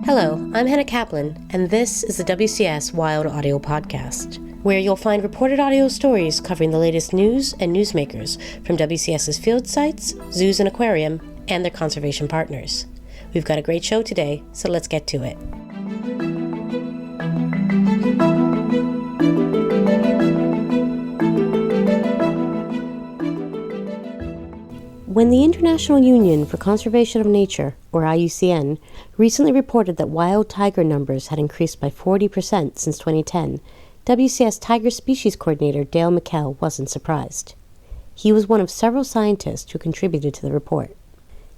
Hello, I'm Hannah Kaplan, and this is the WCS Wild Audio Podcast, where you'll find reported audio stories covering the latest news and newsmakers from WCS's field sites, zoos and aquarium, and their conservation partners. We've got a great show today, so let's get to it. When the International Union for Conservation of Nature, or IUCN, recently reported that wild tiger numbers had increased by 40% since 2010, WCS Tiger Species Coordinator Dale Miquelle wasn't surprised. He was one of several scientists who contributed to the report.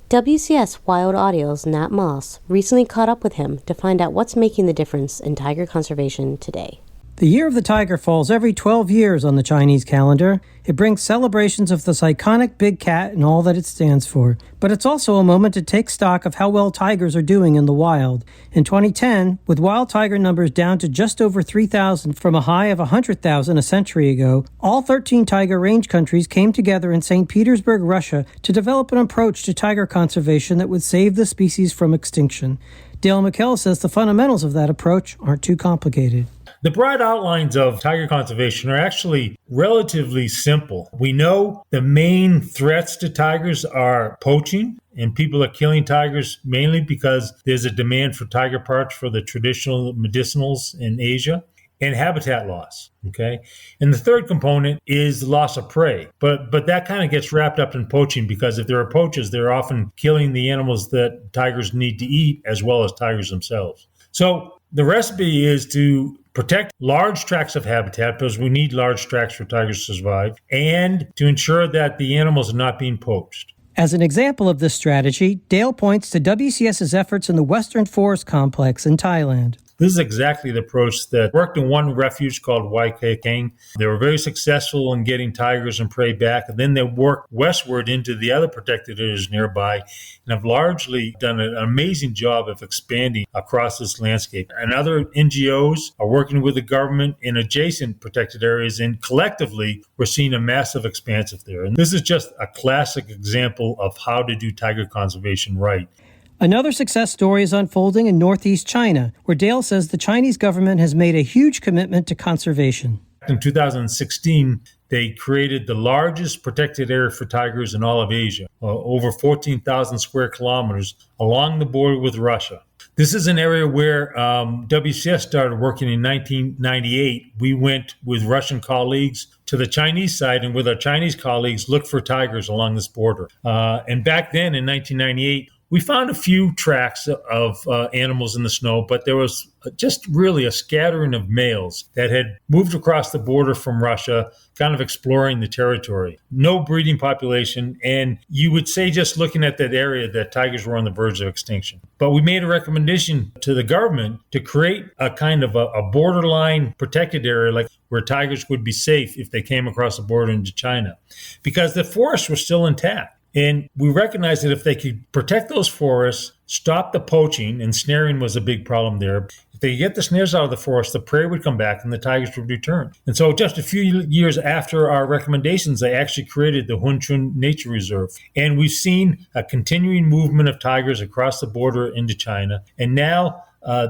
WCS Wild Audio's Nat Moss recently caught up with him to find out what's making the difference in tiger conservation today. The Year of the Tiger falls every 12 years on the Chinese calendar. It brings celebrations of this iconic big cat and all that it stands for. But it's also a moment to take stock of how well tigers are doing in the wild. In 2010, with wild tiger numbers down to just over 3,000 from a high of 100,000 a century ago, all 13 tiger range countries came together in St. Petersburg, Russia, to develop an approach to tiger conservation that would save the species from extinction. Dale Miquelle says the fundamentals of that approach aren't too complicated. The broad outlines of tiger conservation are actually relatively simple. We know the main threats to tigers are poaching, and people are killing tigers mainly because there's a demand for tiger parts for the traditional medicinals in Asia, and habitat loss, okay? And the third component is the loss of prey. But that kind of gets wrapped up in poaching because if there are poachers, they're often killing the animals that tigers need to eat as well as tigers themselves. So the recipe is to protect large tracts of habitat because we need large tracts for tigers to survive, and to ensure that the animals are not being poached. As an example of this strategy, Dale points to WCS's efforts in the Western Forest Complex in Thailand. This is exactly the approach that worked in one refuge called Waikikang. They were very successful in getting tigers and prey back, and then they worked westward into the other protected areas nearby and have largely done an amazing job of expanding across this landscape. And other NGOs are working with the government in adjacent protected areas, and collectively, we're seeing a massive expanse there. And this is just a classic example of how to do tiger conservation right. Another success story is unfolding in northeast China, where Dale says the Chinese government has made a huge commitment to conservation. In 2016, they created the largest protected area for tigers in all of Asia, over 14,000 square kilometers along the border with Russia. This is an area where WCS started working in 1998. We went with Russian colleagues to the Chinese side, and with our Chinese colleagues looked for tigers along this border. And back then in 1998, we found a few tracks of animals in the snow, but there was just really a scattering of males that had moved across the border from Russia, kind of exploring the territory. No breeding population, and you would say just looking at that area that tigers were on the verge of extinction. But we made a recommendation to the government to create a kind of a borderline protected area, like where tigers would be safe if they came across the border into China, because the forests were still intact. And we recognized that if they could protect those forests, stop the poaching, and snaring was a big problem there. If they get the snares out of the forest, the prey would come back and the tigers would return. And so just a few years after our recommendations, they actually created the Hunchun Nature Reserve. And we've seen a continuing movement of tigers across the border into China. And now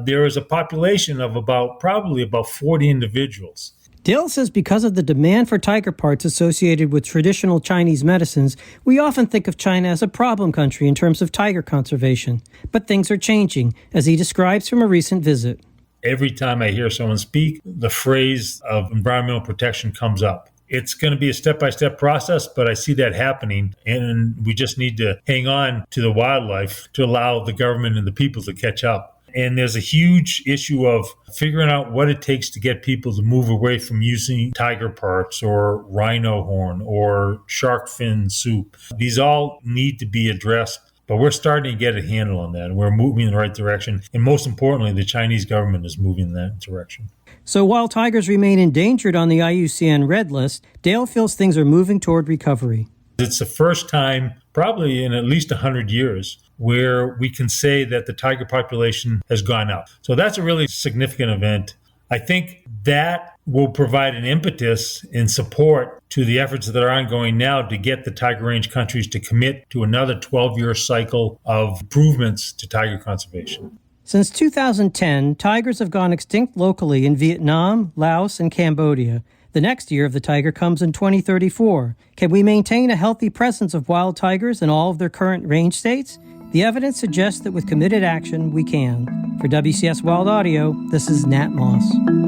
there is a population of probably about 40 individuals. Dale says because of the demand for tiger parts associated with traditional Chinese medicines, we often think of China as a problem country in terms of tiger conservation. But things are changing, as he describes from a recent visit. Every time I hear someone speak, the phrase of environmental protection comes up. It's going to be a step-by-step process, but I see that happening, and we just need to hang on to the wildlife to allow the government and the people to catch up. And there's a huge issue of figuring out what it takes to get people to move away from using tiger parts or rhino horn or shark fin soup. These all need to be addressed, but we're starting to get a handle on that, and we're moving in the right direction. And most importantly, the Chinese government is moving in that direction. So while tigers remain endangered on the IUCN Red List, Dale feels things are moving toward recovery. It's the first time, probably in at least 100 years, where we can say that the tiger population has gone up. So that's a really significant event. I think that will provide an impetus and support to the efforts that are ongoing now to get the tiger range countries to commit to another 12-year cycle of improvements to tiger conservation. Since 2010, tigers have gone extinct locally in Vietnam, Laos, and Cambodia. The next year of the tiger comes in 2034. Can we maintain a healthy presence of wild tigers in all of their current range states? The evidence suggests that with committed action, we can. For WCS Wild Audio, this is Nat Moss.